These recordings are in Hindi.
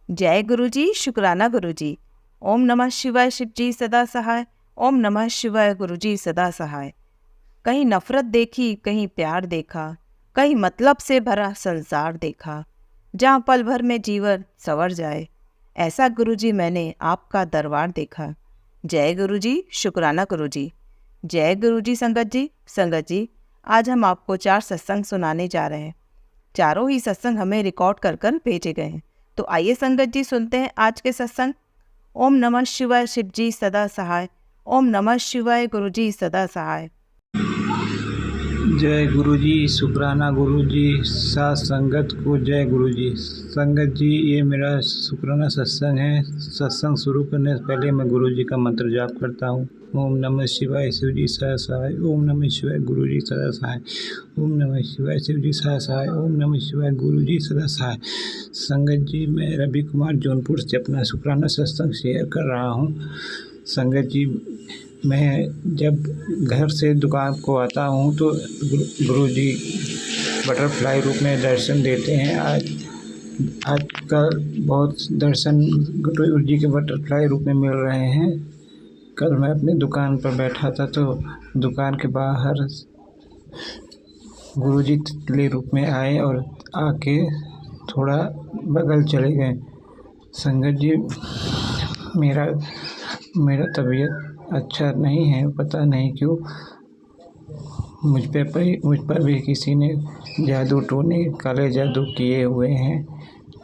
जय गुरु जी, शुक्राना गुरु जी। ओम नमः शिवाय शिव जी सदा सहाय। ओम नमः शिवाय गुरु जी सदा सहाय। कहीं नफरत देखी, कहीं प्यार देखा, कहीं मतलब से भरा संसार देखा। जहाँ पल भर में जीवन संवर जाए, ऐसा गुरु जी मैंने आपका दरबार देखा। जय गुरु जी, शुक्राना गुरु जी। जय गुरु जी संगत जी। संगत जी, आज हम आपको 4 सत्संग सुनाने जा रहे हैं। चारों ही सत्संग हमें रिकॉर्ड कर कर भेजे गए हैं। तो आइए संगत जी सुनते हैं आज के सत्संग। ओम नमः शिवाय शिव जी सदा सहाय। ओम नमः शिवाय गुरु जी सदा सहाय। जय गुरु जी, शुक्राना गुरु जी, साथ संगत को जय गुरु जी। संगत जी, ये मेरा शुक्राना सत्संग है। सत्संग शुरू करने से पहले मैं गुरु जी का मंत्र जाप करता हूँ। ओम नमः शिवाय शिव जी सदा सहाय। ओम नमः शिवाय गुरु जी सदा सहाय। ओम नमः शिवाय शिव जी सदा सहाय। ओम नमः शिवाय गुरु जी सदा सहाय। संगत जी, मैं रवि कुमार जौनपुर से अपना शुक्राना सत्संग शेयर कर रहा हूँ। संगत जी, मैं जब घर से दुकान को आता हूँ तो गुरु जी बटरफ्लाई रूप में दर्शन देते हैं। आजकल बहुत दर्शन गुरु जी के बटरफ्लाई रूप में मिल रहे हैं। कल मैं अपनी दुकान पर बैठा था तो दुकान के बाहर गुरु जी तितली रूप में आए और आके थोड़ा बगल चले गए। संगत जी, मेरा मेरा तबीयत अच्छा नहीं है, पता नहीं क्यों। मुझ पर भी किसी ने जादू टोने काले जादू किए हुए हैं।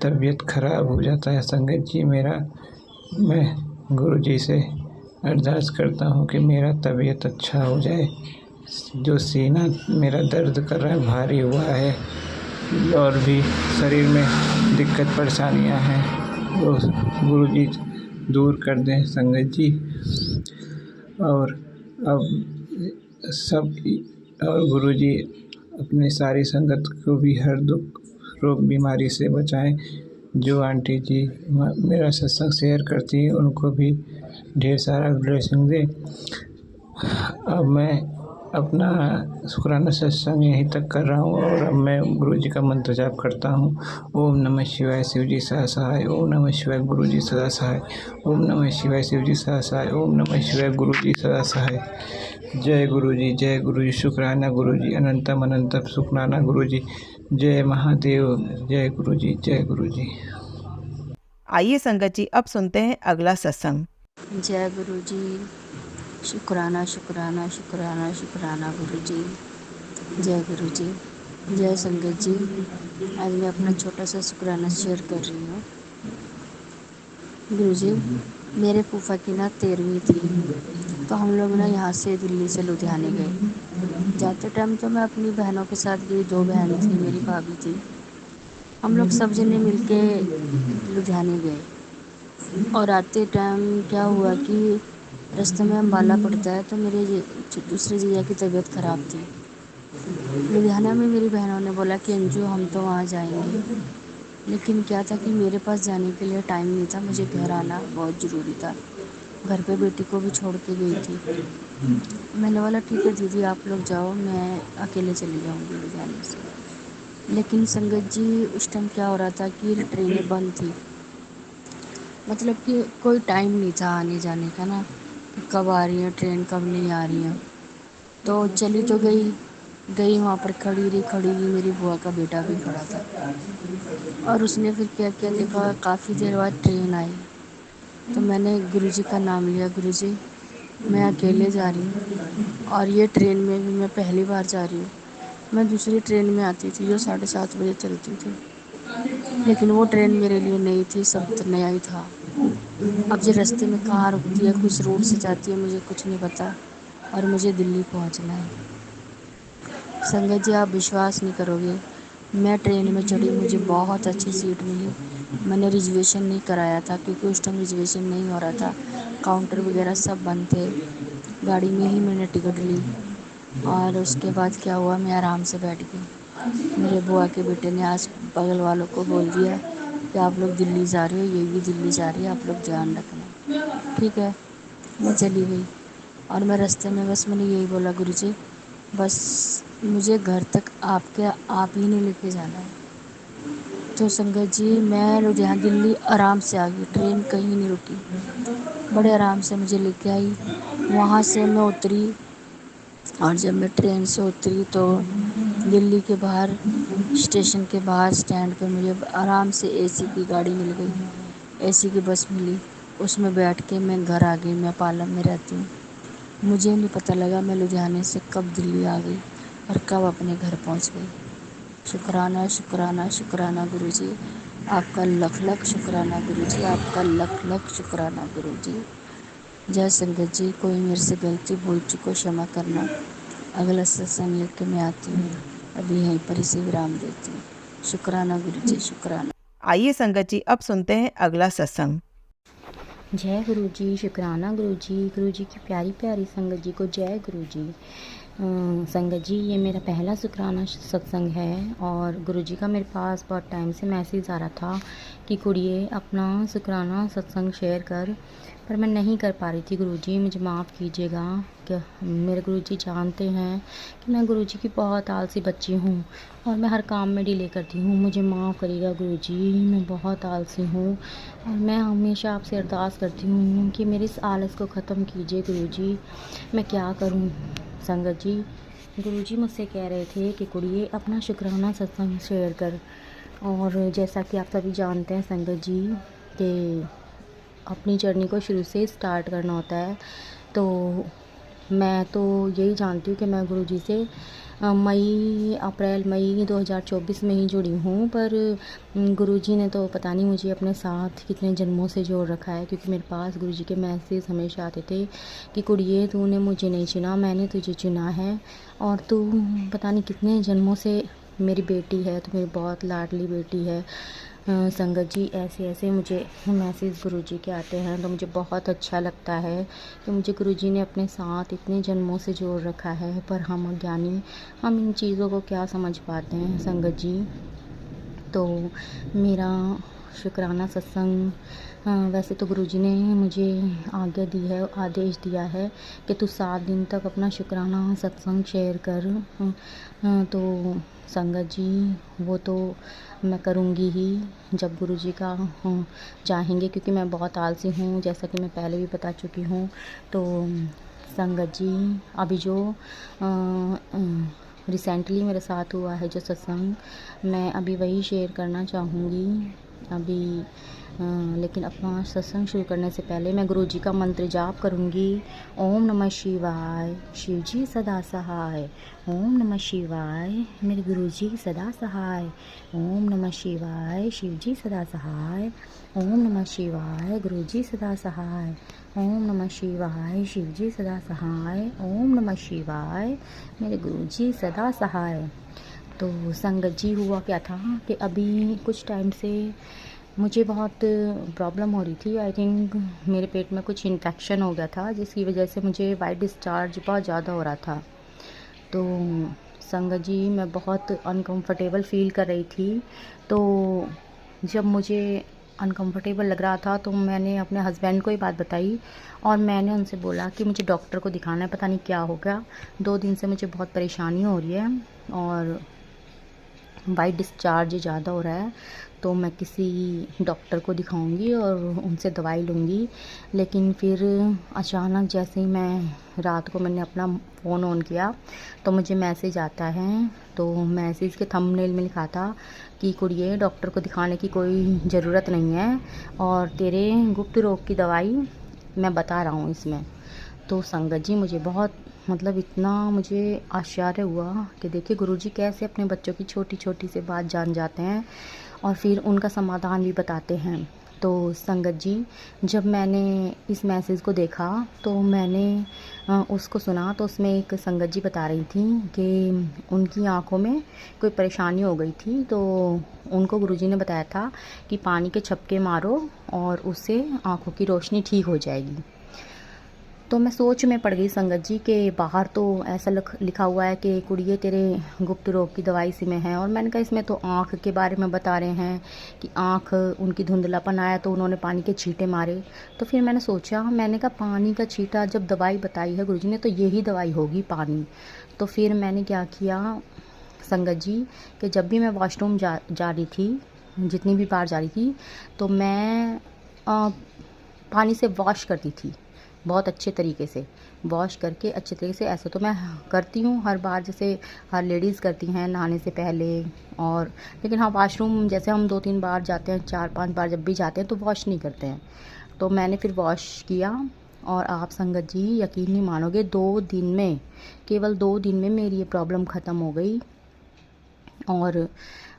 तबीयत खराब हो जाता है। संगत जी, मैं गुरु जी से अरदास करता हूँ कि मेरा तबीयत अच्छा हो जाए। जो सीना मेरा दर्द कर रहा है, भारी हुआ है, और भी शरीर में दिक्कत परेशानियाँ हैं, वो गुरु जी दूर कर दें संगत जी। और अब सब और गुरु जी अपने सारी संगत को भी हर दुख रोग बीमारी से बचाएं। जो आंटी जी मेरा सत्संग शेयर करती हैं, उनको भी ढेर सारा ब्लेसिंग दें। अब मैं अपना शुक्राना सत्संग यहीं तक कर रहा हूँ और अब मैं गुरु जी का मंत्र जाप करता हूँ। ओम नमः शिवाय शिव जी सदा सहाय। ओम नमः शिवाय गुरु जी सदा सहाय। ओम नमः शिवाय शिव जी सदा सहाय। ओम नमः शिवाय गुरु जी सदा सहाय। जय गुरु जी, जय गुरु जी, शुक्राना गुरु जी, अनंतम अनंतम शुक्राना गुरु जी। जय महादेव, जय गुरु जी, जय गुरु जी। आइए संगत जी अब सुनते हैं अगला सत्संग। जय गुरु जी, शुक्राना शुक्राना शुक्राना शुक्राना गुरु जी। जय गुरु जी, जय संगत जी। आज मैं अपना छोटा सा शुक्राना शेयर कर रही हूँ। गुरु जी, मेरे फूफा की ना 13वीं थी, तो हम लोग ना यहाँ से दिल्ली से लुधियाने गए। जाते टाइम तो मैं अपनी बहनों के साथ गई, 2 बहन थी, मेरी भाभी थी। हम लोग सब जने मिलके लुधियाने गए और आते टाइम क्या हुआ कि रास्ते में अम्बाला पड़ता है, तो मेरे दूसरे जीजा की तबीयत ख़राब थी। लुधियाना में मेरी बहनों ने बोला कि अंजू हम तो वहाँ जाएंगे, लेकिन क्या था कि मेरे पास जाने के लिए टाइम नहीं था। मुझे घर आना बहुत ज़रूरी था। घर पे बेटी को भी छोड़ के गई थी। मैंने बोला ठीक है दीदी आप लोग जाओ, मैं अकेले चली जाऊँगी लुधियाने से। लेकिन संगत जी, उस टाइम क्या हो रहा था कि ट्रेनें बंद थी, मतलब कि कोई टाइम नहीं था आने जाने का ना, कि कब आ रही है ट्रेन, कब नहीं आ रही है। तो चली तो गई वहाँ पर खड़ी रही। मेरी बुआ का बेटा भी खड़ा था और उसने फिर क्या क्या देखा, काफ़ी देर बाद ट्रेन आई। तो मैंने गुरुजी का नाम लिया, गुरुजी मैं अकेले जा रही हूँ और ये ट्रेन में भी मैं पहली बार जा रही हूँ। मैं दूसरी ट्रेन में आती थी जो 7:30 बजे चलती थी, लेकिन वो ट्रेन मेरे लिए नई थी, सब नया ही था। अब जो रास्ते में कहाँ रुकती है, किस रूट से जाती है, मुझे कुछ नहीं पता और मुझे दिल्ली पहुँचना है। संगत जी, आप विश्वास नहीं करोगे, मैं ट्रेन में चढ़ी, मुझे बहुत अच्छी सीट मिली। मैंने रिजर्वेशन नहीं कराया था क्योंकि उस टाइम रिजर्वेशन नहीं हो रहा था, काउंटर वगैरह सब बंद थे। गाड़ी में ही मैंने टिकट ली और उसके बाद क्या हुआ, मैं आराम से बैठ गई। मेरे बुआ के बेटे ने आस बगल वालों को बोल दिया कि आप लोग दिल्ली जा रहे हो, ये भी दिल्ली जा रही है, आप लोग ध्यान रखना। ठीक है, मैं चली गई और मैं रास्ते में बस मैंने यही बोला, गुरुजी बस मुझे घर तक आप ही ने लेके जाना है। तो संगत जी मैं लुधियाना दिल्ली आराम से आ गई, ट्रेन कहीं नहीं रुकी, बड़े आराम से मुझे लेके आई। वहाँ से मैं उतरी और जब मैं ट्रेन से उतरी तो दिल्ली के बाहर स्टेशन के बाहर स्टैंड पे मुझे आराम से एसी की गाड़ी मिल गई, एसी की बस मिली। उसमें बैठ के मैं घर आ गई। मैं पालम में रहती हूँ। मुझे नहीं पता लगा मैं लुधियाने से कब दिल्ली आ गई और कब अपने घर पहुँच गई। शुक्राना शुक्राना शुक्राना गुरुजी, आपका लख लख शुक्राना गुरुजी, आपका लख लख शुक्राना गुरुजी। जय संगत जी, कोई मेरे से गलती भूल चुको क्षमा करना। अगला सत्संग लेके मैं आती हूँ, अभी यहीं पर इसे विराम देती हूँ। शुक्राना गुरुजी, शुक्राना। आइए संगत जी, अब सुनते हैं अगला सत्संग। जय गुरु जी, शुक्राना गुरु जी की प्यारी प्यारी संगत जी को जय गुरु जी। संगत जी, ये मेरा पहला शुक्राना सत्संग है और गुरु जी का मेरे पास बहुत टाइम से मैसेज आ रहा था कि कुड़िए अपना शुक्राना सत्संग शेयर कर, पर मैं नहीं कर पा रही थी। गुरु जी मुझे माफ़ कीजिएगा कि मेरे गुरु जी जानते हैं कि मैं गुरु जी की बहुत आलसी बच्ची हूँ और मैं हर काम में डिले करती हूँ। मुझे माफ़ करिएगा गुरु जी, मैं बहुत आलसी हूँ और मैं हमेशा आपसे अरदास करती हूँ कि मेरे इस आलस को ख़त्म कीजिए गुरु जी। मैं क्या करूँ संगत जी? गुरु जी मुझसे कह रहे थे कि कुड़िए अपना शुक्राना सत्संग शेयर कर, और जैसा कि आप सभी जानते हैं संगत जी कि अपनी जर्नी को शुरू से स्टार्ट करना होता है। तो मैं तो यही जानती हूँ कि मैं गुरु जी से अप्रैल मई 2024 में ही जुड़ी हूँ, पर गुरुजी ने तो पता नहीं मुझे अपने साथ कितने जन्मों से जोड़ रखा है, क्योंकि मेरे पास गुरुजी के मैसेज हमेशा आते थे कि कुड़िए तूने मुझे नहीं चुना, मैंने तुझे चुना है और तू पता नहीं कितने जन्मों से मेरी बेटी है, तो मेरी बहुत लाडली बेटी है। संगत जी ऐसे ऐसे मुझे मैसेज गुरुजी के आते हैं तो मुझे बहुत अच्छा लगता है कि मुझे गुरुजी ने अपने साथ इतने जन्मों से जोड़ रखा है, पर हम अज्ञानी, हम इन चीज़ों को क्या समझ पाते हैं संगत जी। तो मेरा शुक्राना सत्संग, वैसे तो गुरुजी ने मुझे आज्ञा दी है, आदेश दिया है कि तू 7 दिन तक अपना शुक्राना सत्संग शेयर कर। तो संगत जी वो तो मैं करूँगी ही जब गुरुजी का चाहेंगे, क्योंकि मैं बहुत आलसी हूँ, जैसा कि मैं पहले भी बता चुकी हूँ। तो संगत जी अभी जो रिसेंटली मेरे साथ हुआ है जो सत्संग, मैं अभी वही शेयर करना चाहूँगी अभी। लेकिन अपना सत्संग शुरू करने से पहले मैं गुरुजी का मंत्र जाप करूँगी। ओम नमः शिवाय, शिव जी सदा सहाय। ओम नमः शिवाय, मेरे गुरुजी सदा सहाय। ओम नमः शिवाय, शिव जी सदा सहाय। ओम नमः शिवाय, गुरुजी सदा सहाय। ओम नमः शिवाय, शिव जी सदा सहाय। ओम नमः शिवाय, मेरे गुरुजी सदा सहाय। तो संगत जी हुआ क्या था कि अभी कुछ टाइम से मुझे बहुत प्रॉब्लम हो रही थी। आई थिंक मेरे पेट में कुछ इन्फेक्शन हो गया था, जिसकी वजह से मुझे वाइट डिस्चार्ज बहुत ज़्यादा हो रहा था। तो संगत जी मैं बहुत अनकंफर्टेबल फ़ील कर रही थी। तो जब मुझे अनकंफर्टेबल लग रहा था तो मैंने अपने हस्बैंड को ही बात बताई और मैंने उनसे बोला कि मुझे डॉक्टर को दिखाना है, पता नहीं क्या हो गया, 2 दिन से मुझे बहुत परेशानी हो रही है और वाइट डिस्चार्ज ज़्यादा हो रहा है, तो मैं किसी डॉक्टर को दिखाऊंगी और उनसे दवाई लूँगी। लेकिन फिर अचानक जैसे ही मैं रात को मैंने अपना फ़ोन ऑन किया तो मुझे मैसेज आता है। तो मैसेज के थंबनेल में लिखा था कि कुड़िए डॉक्टर को दिखाने की कोई ज़रूरत नहीं है और तेरे गुप्त रोग की दवाई मैं बता रहा हूँ इसमें। तो संगत जी मुझे बहुत इतना मुझे आश्चर्य हुआ कि देखिए गुरुजी कैसे अपने बच्चों की छोटी छोटी से बात जान जाते हैं और फिर उनका समाधान भी बताते हैं। तो संगत जी जब मैंने इस मैसेज को देखा तो मैंने उसको सुना, तो उसमें एक संगत जी बता रही थी कि उनकी आंखों में कोई परेशानी हो गई थी, तो उनको गुरुजी ने बताया था कि पानी के छपके मारो और उससे आंखों की रोशनी ठीक हो जाएगी। तो मैं सोच में पड़ गई संगत जी के बाहर तो ऐसा लिखा हुआ है कि कुड़िए तेरे गुप्त रोग की दवाई इसी में है, और मैंने कहा इसमें तो आँख के बारे में बता रहे हैं कि आँख उनकी धुंधलापन आया तो उन्होंने पानी के छींटे मारे। तो फिर मैंने सोचा, मैंने कहा पानी का छींटा जब दवाई बताई है गुरुजी ने तो यही दवाई होगी पानी। तो फिर मैंने क्या किया संगत जी कि जब भी मैं वॉशरूम जा रही थी जितनी भी बार जा रही थी तो मैं पानी से वॉश करती थी, बहुत अच्छे तरीके से वॉश करके अच्छे तरीके से। ऐसे तो मैं करती हूँ हर बार, जैसे हर लेडीज़ करती हैं नहाने से पहले। और लेकिन हाँ, वॉशरूम जैसे हम 2-3 बार जाते हैं, 4-5 बार जब भी जाते हैं तो वॉश नहीं करते हैं। तो मैंने फिर वॉश किया और आप संगत जी यकीन नहीं मानोगे, 2 दिन में, केवल 2 दिन में मेरी ये प्रॉब्लम ख़त्म हो गई। और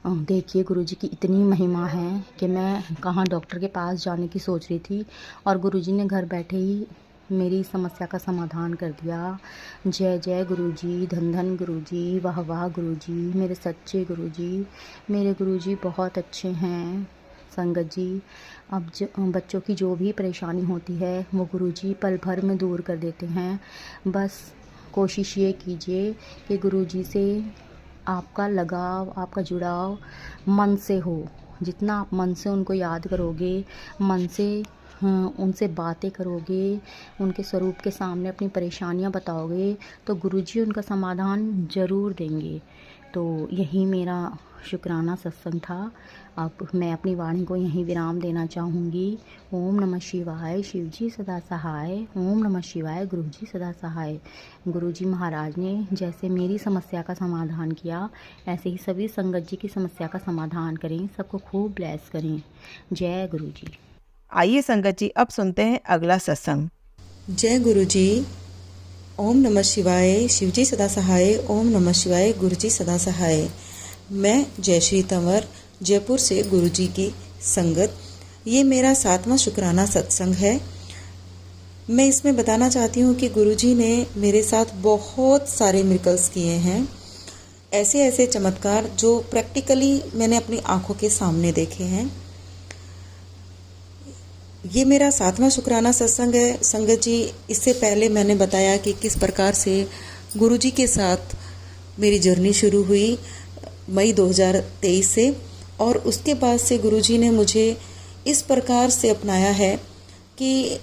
देखिए गुरुजी की इतनी महिमा है कि मैं कहाँ डॉक्टर के पास जाने की सोच रही थी और गुरुजी ने घर बैठे ही मेरी समस्या का समाधान कर दिया। जय जय गुरुजी, धन धन गुरुजी, वाह वाह गुरुजी, मेरे सच्चे गुरुजी। मेरे गुरुजी बहुत अच्छे हैं संगत जी। अब बच्चों की जो भी परेशानी होती है वो गुरुजी पल भर में दूर कर देते हैं। बस कोशिश ये कीजिए कि गुरुजी से आपका लगाव, आपका जुड़ाव मन से हो। जितना आप मन से उनको याद करोगे, मन से उनसे बातें करोगे, उनके स्वरूप के सामने अपनी परेशानियां बताओगे तो गुरुजी उनका समाधान ज़रूर देंगे। तो यही मेरा शुक्राना सत्संग था। अब मैं अपनी वाणी को यहीं विराम देना चाहूँगी। ओम नमः शिवाय, शिवजी सदा सहाय। ओम नमः शिवाय, गुरुजी सदा सहाय। गुरुजी महाराज ने जैसे मेरी समस्या का समाधान किया, ऐसे ही सभी संगत जी की समस्या का समाधान करें, सबको खूब ब्लेस करें। जय गुरुजी। आइए संगत जी, अब सुनते हैं अगला सत्संग। जय गुरु जी। ओम नमः शिवाय, शिवजी सदा सहाय। ओम नमः शिवाय, गुरुजी सदा सहाय। मैं जयश्री तंवर, जयपुर से गुरुजी की संगत। ये मेरा 7वां शुक्राना सत्संग है। मैं इसमें बताना चाहती हूँ कि गुरुजी ने मेरे साथ बहुत सारे मिरेकल्स किए हैं, ऐसे ऐसे चमत्कार जो प्रैक्टिकली मैंने अपनी आंखों के सामने देखे हैं। ये मेरा 7वां शुक्राना सत्संग है संगत जी। इससे पहले मैंने बताया कि किस प्रकार से गुरुजी के साथ मेरी जर्नी शुरू हुई मई 2023 से, और उसके बाद से गुरुजी ने मुझे इस प्रकार से अपनाया है कि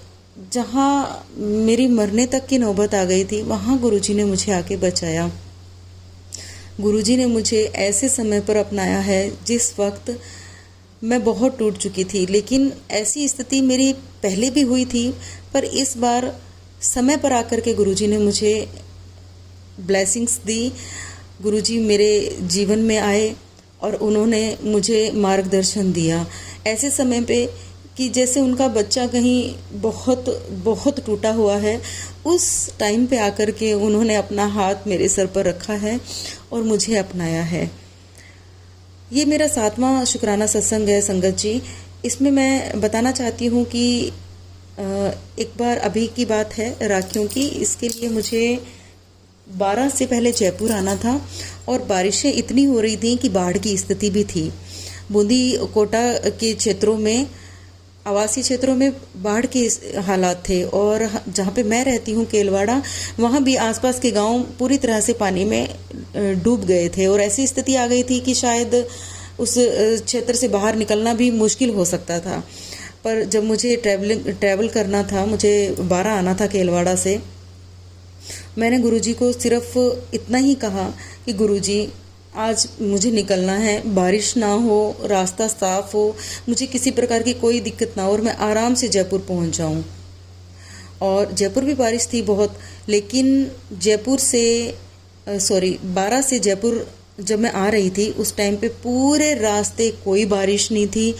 जहाँ मेरी मरने तक की नौबत आ गई थी वहाँ गुरुजी ने मुझे आके बचाया। गुरुजी ने मुझे ऐसे समय पर अपनाया है जिस वक्त मैं बहुत टूट चुकी थी, लेकिन ऐसी स्थिति मेरी पहले भी हुई थी, पर इस बार समय पर आकर के गुरुजी ने मुझे ब्लेसिंग्स दी। गुरुजी मेरे जीवन में आए और उन्होंने मुझे मार्गदर्शन दिया ऐसे समय पे कि जैसे उनका बच्चा कहीं बहुत बहुत टूटा हुआ है, उस टाइम पे आकर के उन्होंने अपना हाथ मेरे सर पर रखा है और मुझे अपनाया है। ये मेरा 7वां शुक्राना सत्संग है संगत जी। इसमें मैं बताना चाहती हूँ कि एक बार अभी की बात है राखियों की। इसके लिए मुझे 12 से पहले जयपुर आना था और बारिशें इतनी हो रही थी कि बाढ़ की स्थिति भी थी। बूंदी कोटा के क्षेत्रों में, आवासीय क्षेत्रों में बाढ़ के हालात थे, और जहाँ पे मैं रहती हूँ केलवाड़ा, वहाँ भी आसपास के गांव पूरी तरह से पानी में डूब गए थे और ऐसी स्थिति आ गई थी कि शायद उस क्षेत्र से बाहर निकलना भी मुश्किल हो सकता था। पर जब मुझे ट्रैवल करना था, मुझे 12 आना था केलवाड़ा से, मैंने गुरुजी को सिर्फ इतना ही कहा कि गुरुजी आज मुझे निकलना है, बारिश ना हो, रास्ता साफ हो, मुझे किसी प्रकार की कोई दिक्कत ना हो और मैं आराम से जयपुर पहुंच जाऊं। और जयपुर भी बारिश थी बहुत, लेकिन 12 से जयपुर जब मैं आ रही थी उस टाइम पे पूरे रास्ते कोई बारिश नहीं थी।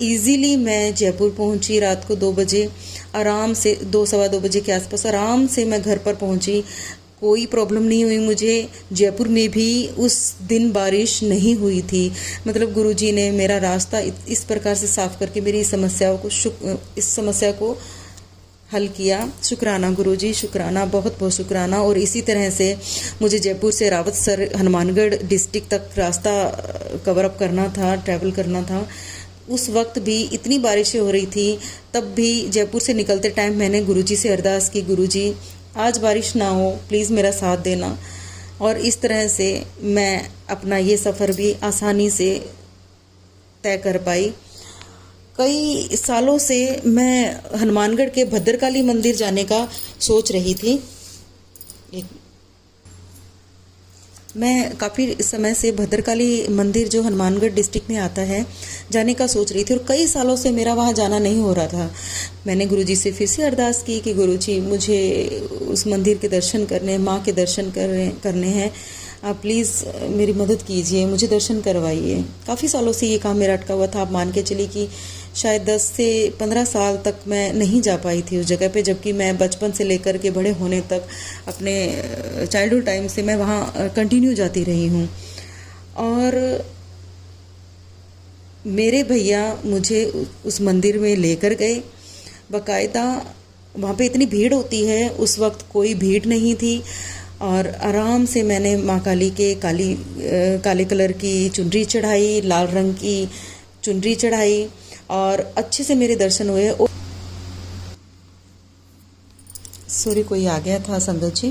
इजीली मैं जयपुर पहुंची रात को 2 बजे, आराम से 2 सवा 2 बजे के आसपास आराम से मैं घर पर पहुंची। कोई प्रॉब्लम नहीं हुई मुझे। जयपुर में भी उस दिन बारिश नहीं हुई थी। मतलब गुरुजी ने मेरा रास्ता इस प्रकार से साफ करके मेरी इस समस्या को हल किया। शुक्राना गुरुजी, शुक्राना, बहुत बहुत शुक्राना। और इसी तरह से मुझे जयपुर से रावतसर हनुमानगढ़ डिस्ट्रिक्ट तक रास्ता कवर अप करना था, ट्रैवल करना था। उस वक्त भी इतनी बारिशें हो रही थी, तब भी जयपुर से निकलते टाइम मैंने गुरुजी से अरदास की, गुरुजी आज बारिश ना हो, प्लीज़ मेरा साथ देना। और इस तरह से मैं अपना ये सफ़र भी आसानी से तय कर पाई। कई सालों से मैं हनुमानगढ़ के भद्रकाली मंदिर जाने का सोच रही थी। मैं काफ़ी समय से भद्रकाली मंदिर जो हनुमानगढ़ डिस्ट्रिक्ट में आता है जाने का सोच रही थी, और कई सालों से मेरा वहाँ जाना नहीं हो रहा था। मैंने गुरुजी से फिर से अरदास की कि गुरुजी मुझे उस मंदिर के दर्शन करने, माँ के दर्शन करने हैं, आप प्लीज़ मेरी मदद कीजिए, मुझे दर्शन करवाइए। काफ़ी सालों से ये काम मेरा अटका हुआ था। आप मान के चलिए कि शायद 10 से 15 साल तक मैं नहीं जा पाई थी उस जगह पे, जबकि मैं बचपन से लेकर के बड़े होने तक अपने चाइल्डहुड टाइम से मैं वहाँ कंटिन्यू जाती रही हूँ। और मेरे भैया मुझे उस मंदिर में लेकर गए। बाकायदा वहाँ पे इतनी भीड़ होती है, उस वक्त कोई भीड़ नहीं थी, और आराम से मैंने माँ काली के काले कलर की चुनरी चढ़ाई, लाल रंग की चुनरी चढ़ाई, और अच्छे से मेरे दर्शन हुए। सॉरी, कोई आ गया था संगत जी।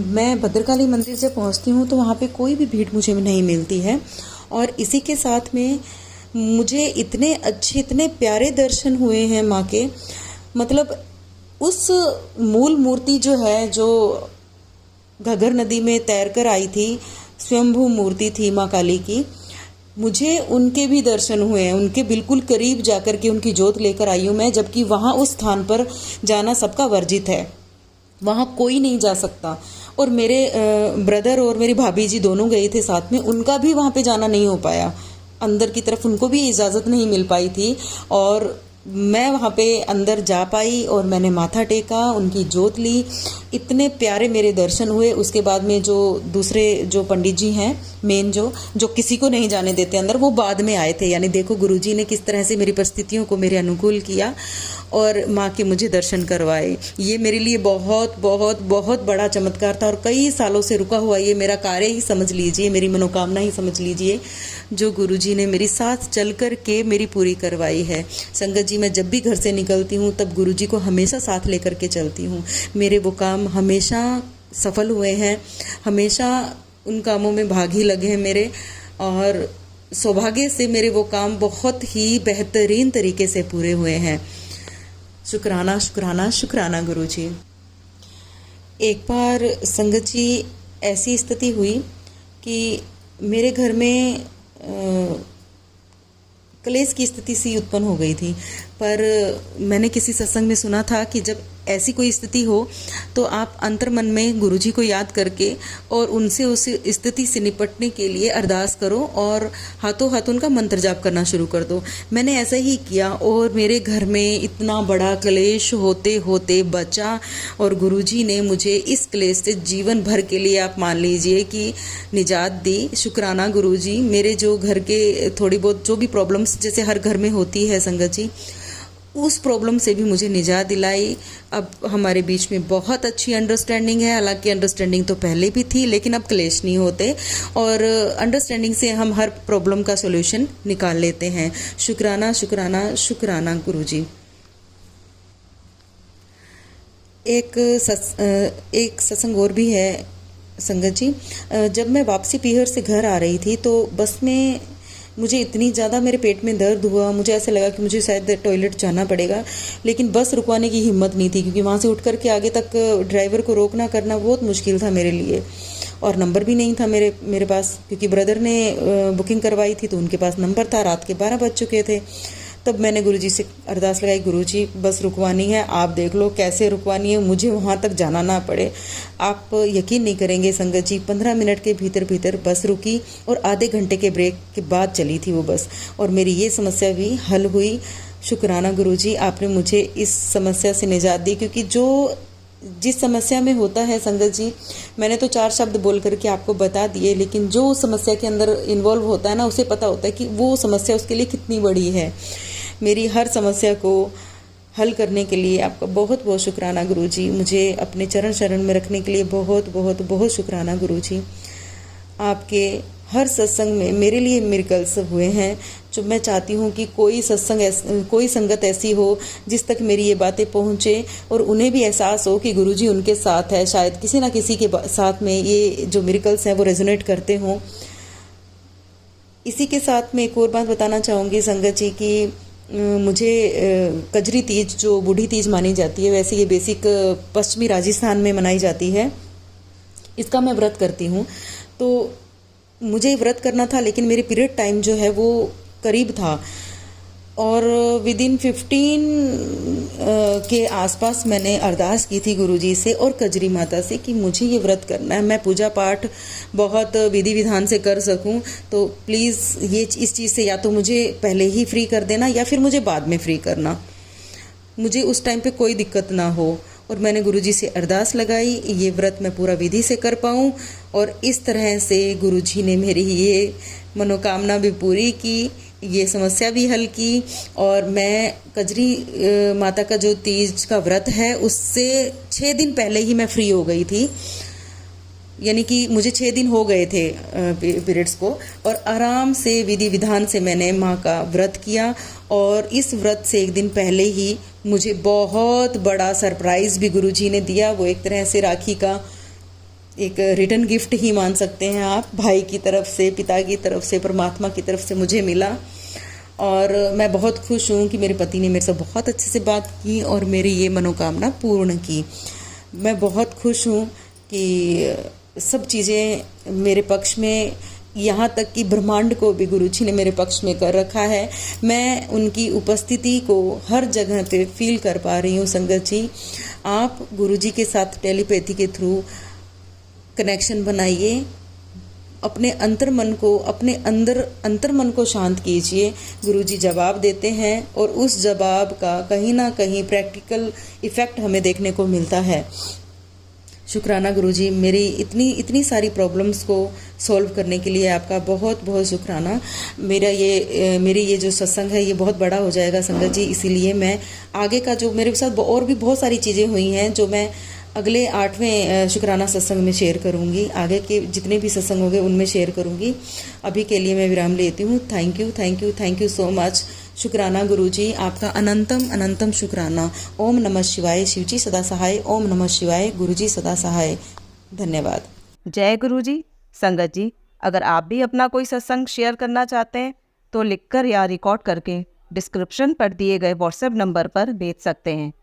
मैं भद्रकाली मंदिर जब पहुंचती हूं तो वहां पे कोई भी भीड़ मुझे नहीं मिलती है, और इसी के साथ में मुझे इतने अच्छे, इतने प्यारे दर्शन हुए हैं माँ के। मतलब उस मूल मूर्ति जो है, जो घग्गर नदी में तैरकर आई थी, स्वयंभू मूर्ति थी माँ काली की, मुझे उनके भी दर्शन हुए हैं। उनके बिल्कुल करीब जाकर के उनकी जोत लेकर आई हूँ मैं, जबकि वहाँ उस स्थान पर जाना सबका वर्जित है, वहाँ कोई नहीं जा सकता। और मेरे ब्रदर और मेरी भाभी जी दोनों गए थे साथ में, उनका भी वहाँ पे जाना नहीं हो पाया, अंदर की तरफ उनको भी इजाज़त नहीं मिल पाई थी। और मैं वहाँ पे अंदर जा पाई और मैंने माथा टेका, उनकी जोत ली, इतने प्यारे मेरे दर्शन हुए। उसके बाद में जो दूसरे जो पंडित जी हैं मेन, जो किसी को नहीं जाने देते अंदर, वो बाद में आए थे। यानी देखो गुरुजी ने किस तरह से मेरी परिस्थितियों को मेरे अनुकूल किया और माँ के मुझे दर्शन करवाए। ये मेरे लिए बहुत बहुत बहुत बड़ा चमत्कार था, और कई सालों से रुका हुआ ये मेरा कार्य ही समझ लीजिए, मेरी मनोकामना ही समझ लीजिए, जो गुरुजी ने मेरी साथ चल कर के मेरी पूरी करवाई है। संगत जी, मैं जब भी घर से निकलती हूँ तब गुरुजी को हमेशा साथ लेकर के चलती हूँ। मेरे वो काम हमेशा सफल हुए हैं, हमेशा उन कामों में भाग ही लगे हैं मेरे, और सौभाग्य से मेरे वो काम बहुत ही बेहतरीन तरीके से पूरे हुए हैं। शुक्राना शुक्राना शुक्राना गुरुजी। एक बार संगत जी ऐसी स्थिति हुई कि मेरे घर में क्लेश की स्थिति सी उत्पन्न हो गई थी, पर मैंने किसी सत्संग में सुना था कि जब ऐसी कोई स्थिति हो तो आप अंतर्मन में गुरुजी को याद करके और उनसे उस स्थिति से निपटने के लिए अरदास करो और हाथों हाथ उनका मंत्र जाप करना शुरू कर दो। मैंने ऐसा ही किया और मेरे घर में इतना बड़ा क्लेश होते होते बचा, और गुरुजी ने मुझे इस क्लेश से जीवन भर के लिए आप मान लीजिए कि निजात दी। शुक्राना गुरुजी। मेरे जो घर के थोड़ी बहुत जो भी प्रॉब्लम्स जैसे हर घर में होती है संगत जी, उस प्रॉब्लम से भी मुझे निजात दिलाई। अब हमारे बीच में बहुत अच्छी अंडरस्टैंडिंग है, हालांकि अंडरस्टैंडिंग तो पहले भी थी, लेकिन अब क्लेश नहीं होते और अंडरस्टैंडिंग से हम हर प्रॉब्लम का सॉल्यूशन निकाल लेते हैं। शुक्राना शुक्राना शुक्राना गुरुजी। एक सत्संग और भी है संगत जी। जब मैं वापसी पीहर से घर आ रही थी तो बस में मुझे इतनी ज़्यादा मेरे पेट में दर्द हुआ, मुझे ऐसा लगा कि मुझे शायद टॉयलेट जाना पड़ेगा, लेकिन बस रुकवाने की हिम्मत नहीं थी, क्योंकि वहाँ से उठ कर के आगे तक ड्राइवर को रोकना करना बहुत मुश्किल था मेरे लिए, और नंबर भी नहीं था मेरे पास, क्योंकि ब्रदर ने बुकिंग करवाई थी तो उनके पास नंबर था। रात के 12 बज चुके थे। तब मैंने गुरुजी से अरदास लगाई, गुरुजी बस रुकवानी है, आप देख लो कैसे रुकवानी है, मुझे वहाँ तक जाना ना पड़े। आप यकीन नहीं करेंगे संगत जी, 15 मिनट के भीतर भीतर बस रुकी और आधे घंटे के ब्रेक के बाद चली थी वो बस, और मेरी ये समस्या भी हल हुई। शुक्राना गुरुजी, आपने मुझे इस समस्या से निजात दी, क्योंकि जिस समस्या में होता है संगत जी, मैंने तो 4 शब्द बोल करके आपको बता दिए, लेकिन जो समस्या के अंदर इन्वॉल्व होता है ना, उसे पता होता है कि वो समस्या उसके लिए कितनी बड़ी है। मेरी हर समस्या को हल करने के लिए आपका बहुत बहुत शुक्राना गुरुजी। मुझे अपने चरण शरण में रखने के लिए बहुत बहुत बहुत शुक्राना गुरुजी। आपके हर सत्संग में मेरे लिए मिरेकल्स हुए हैं, जो मैं चाहती हूँ कि कोई संगत ऐसी हो जिस तक मेरी ये बातें पहुँचे और उन्हें भी एहसास हो कि गुरुजी उनके साथ है। शायद किसी ना किसी के साथ में ये जो मिरेकल्स हैं वो रेजोनेट करते हों। इसी के साथ में एक और बात बताना चाहूँगी संगत जी कि मुझे कजरी तीज जो बूढ़ी तीज मानी जाती है, वैसे ये बेसिक पश्चिमी राजस्थान में मनाई जाती है। इसका मैं व्रत करती हूँ। तो मुझे व्रत करना था, लेकिन मेरी पीरियड टाइम जो है वो करीब था, और विद इन 15 के आसपास मैंने अरदास की थी गुरुजी से और कजरी माता से कि मुझे ये व्रत करना है, मैं पूजा पाठ बहुत विधि विधान से कर सकूं, तो प्लीज़ ये इस चीज़ से या तो मुझे पहले ही फ्री कर देना या फिर मुझे बाद में फ्री करना, मुझे उस टाइम पे कोई दिक्कत ना हो। और मैंने गुरुजी से अरदास लगाई, ये व्रत मैं पूरा विधि से कर पाऊँ, और इस तरह से गुरुजी ने मेरी ये मनोकामना भी पूरी की, ये समस्या भी हल की। और मैं कजरी माता का जो तीज का व्रत है उससे 6 दिन पहले ही मैं फ्री हो गई थी, यानी कि मुझे 6 दिन हो गए थे पीरियड्स को, और आराम से विधि विधान से मैंने माँ का व्रत किया। और इस व्रत से 1 दिन पहले ही मुझे बहुत बड़ा सरप्राइज़ भी गुरुजी ने दिया। वो एक तरह से राखी का एक रिटर्न गिफ्ट ही मान सकते हैं आप, भाई की तरफ से, पिता की तरफ से, परमात्मा की तरफ से मुझे मिला। और मैं बहुत खुश हूँ कि मेरे पति ने मेरे से बहुत अच्छे से बात की और मेरी ये मनोकामना पूर्ण की। मैं बहुत खुश हूँ कि सब चीज़ें मेरे पक्ष में, यहाँ तक कि ब्रह्मांड को भी गुरुजी ने मेरे पक्ष में कर रखा है। मैं उनकी उपस्थिति को हर जगह पे फील कर पा रही हूँ। संगत जी, आप गुरुजी के साथ टेलीपैथी के थ्रू कनेक्शन बनाइए, अपने अंतर्मन को, अपने अंतर्मन को शांत कीजिए। गुरुजी जवाब देते हैं और उस जवाब का कहीं ना कहीं प्रैक्टिकल इफ़ेक्ट हमें देखने को मिलता है। शुक्राना गुरुजी, मेरी इतनी सारी प्रॉब्लम्स को सॉल्व करने के लिए आपका बहुत बहुत शुक्राना। मेरी ये जो सत्संग है ये बहुत बड़ा हो जाएगा संगत जी, इसीलिए मैं आगे का जो मेरे साथ और भी बहुत सारी चीज़ें हुई हैं जो मैं अगले 8वें शुक्राना सत्संग में शेयर करूंगी, आगे के जितने भी सत्संग होंगे उनमें शेयर करूंगी। अभी के लिए मैं विराम लेती हूँ। Thank you so much. शुक्राना गुरुजी, आपका अनंतम शुक्राना। ओम नमः शिवाय। शिवजी सदा सहाय। ओम नमः शिवाय। गुरुजी सदा सहाय। धन्यवाद। जय गुरुजी। संगत जी, अगर आप भी अपना कोई सत्संग शेयर करना चाहते हैं तो लिखकर या रिकॉर्ड करके डिस्क्रिप्शन पर दिए गए व्हाट्सएप नंबर पर भेज सकते हैं।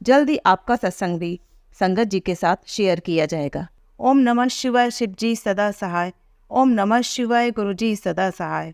जल्द ही आपका सत्संग भी संगत जी के साथ शेयर किया जाएगा। ओम नमः शिवाय। शिव जी सदा सहाय। ओम नमः शिवाय। गुरुजी सदा सहाय।